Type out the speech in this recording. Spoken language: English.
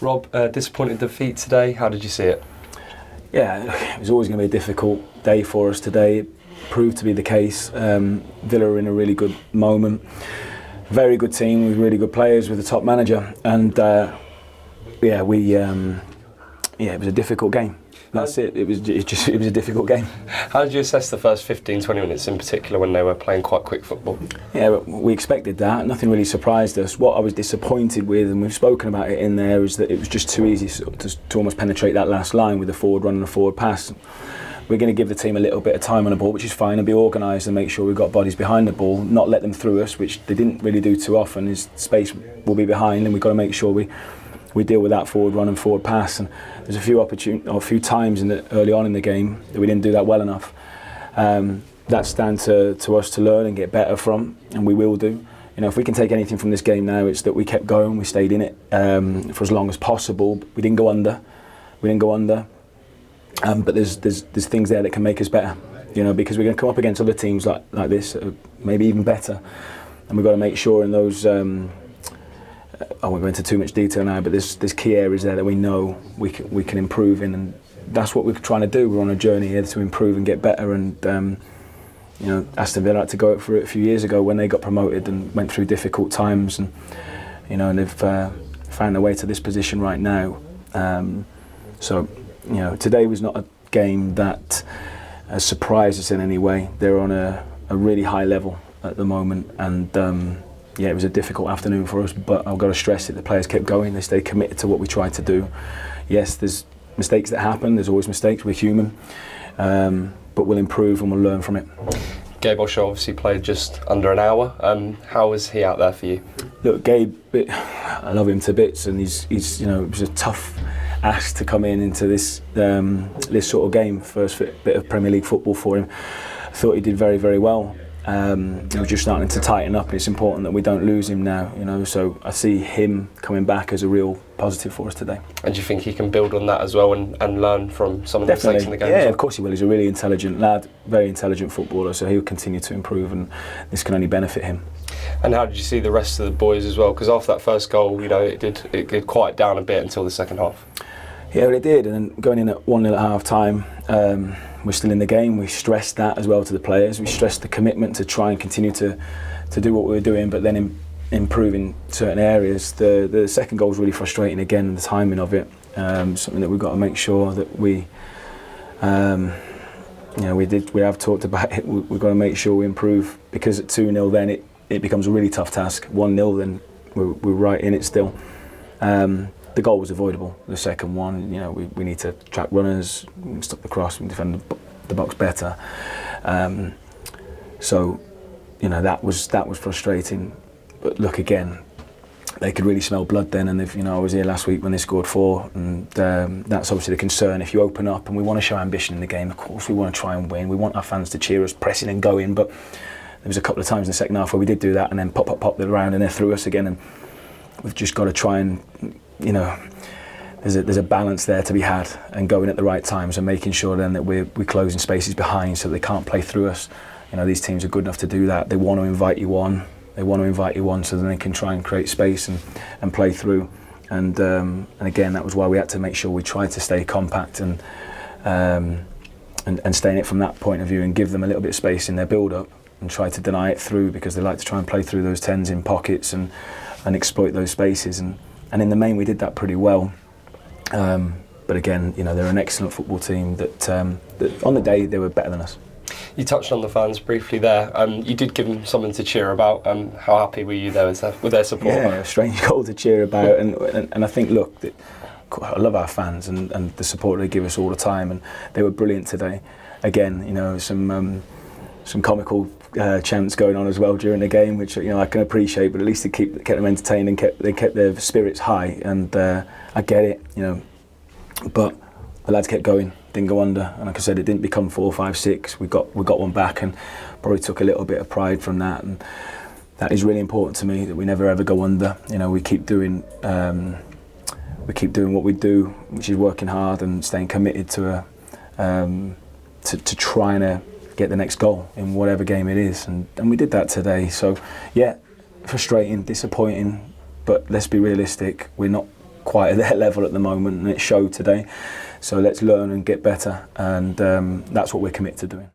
Rob, disappointing defeat today. How did you see it? Yeah, it was always going to be a difficult day for us today. It proved to be the case. Villa are in a really good moment. Very good team with really good players with a top manager, and it was a difficult game. That's it. It was a difficult game. How did you assess the first 15, 20 minutes in particular when they were playing quite quick football? Yeah, we expected that. Nothing really surprised us. What I was disappointed with, and we've spoken about it in there, is that it was just too easy to almost penetrate that last line with a forward run and a forward pass. We're going to give the team a little bit of time on the ball, which is fine, and be organised and make sure we've got bodies behind the ball, not let them through us, which they didn't really do too often. His space will be behind, and we've got to make sure we deal with that forward run and forward pass. And there's a few times early on in the game that we didn't do that well enough. That's down to us to learn and get better from, and we will do. You know, if we can take anything from this game now, it's that we kept going, we stayed in it for as long as possible. We didn't go under. But there's things there that can make us better. You know, because we're going to come up against other teams like this, maybe even better, and we've got to make sure in those. I won't go into too much detail now, but there's key areas there that we know we can improve in, and that's what we're trying to do. We're on a journey here to improve and get better, and you know, Aston Villa had to go through it a few years ago when they got promoted and went through difficult times, and you know, and they've found their way to this position right now. So you know, today was not a game that surprised us in any way. They're on a really high level at the moment, and yeah, it was a difficult afternoon for us, but I've got to stress it, the players kept going, they stayed committed to what we tried to do. Yes, there's mistakes that happen, there's always mistakes, we're human, but we'll improve and we'll learn from it. Gabe Osho obviously played just under an hour. How was he out there for you? Look, Gabe, I love him to bits, and he's you know, it was a tough ask to come into this sort of game, first bit of Premier League football for him. I thought he did very, very well. He was just starting to tighten up, and it's important that we don't lose him now, you know, so I see him coming back as a real positive for us today. And do you think he can build on that as well and learn from some of the mistakes in the game? Yeah, of course he will. He's a really intelligent lad, very intelligent footballer, so he'll continue to improve, and this can only benefit him. And how did you see the rest of the boys as well? Because after that first goal, you know, it did quiet down a bit until the second half. Yeah, well, it did, and then going in at 1-0 at half time, we're still in the game. We stressed that as well to the players. We stressed the commitment to try and continue to do what we were doing, but then improve in certain areas. The second goal was really frustrating again, the timing of it. Something that we've got to make sure that we have talked about it. We've got to make sure we improve, because at 2-0 then it becomes a really tough task. 1-0 then we're right in it still. The goal was avoidable, the second one. You know, we need to track runners, stop the cross, and defend the box better. So, you know, that was frustrating. But look, again, they could really smell blood then. And you know, I was here last week when they scored 4, and that's obviously the concern. If you open up, and we want to show ambition in the game, of course we want to try and win. We want our fans to cheer us, pressing and going. But there was a couple of times in the second half where we did do that, and then pop the round, and they're through us again. And we've just got to try and, you know, there's a balance there to be had, and going at the right times and making sure then that we're closing spaces behind so they can't play through us. You know, these teams are good enough to do that. They want to invite you on. So then they can try and create space and play through. And again, that was why we had to make sure we tried to stay compact and stay in it from that point of view, and give them a little bit of space in their build-up and try to deny it through, because they like to try and play through those 10s in pockets and exploit those spaces. And in the main, we did that pretty well. But again, you know, they're an excellent football team that on the day they were better than us. You touched on the fans briefly there. You did give them something to cheer about. How happy were you there with their support? Yeah, a strange goal to cheer about. And I think, look, I love our fans and the support they give us all the time. And they were brilliant today. Again, you know, some comical chants going on as well during the game, which, you know, I can appreciate, but at least it kept them entertained and they kept their spirits high. And I get it, you know, but the lads kept going, didn't go under, and like I said, it didn't become 4, 5, 6. We got one back, and probably took a little bit of pride from that, and that is really important to me, that we never ever go under. You know, we keep doing what we do, which is working hard and staying committed to trying to get the next goal in whatever game it is, and we did that today. So yeah, frustrating, disappointing, but let's be realistic. We're not quite at their level at the moment, and it showed today. So let's learn and get better, and that's what we're committed to doing.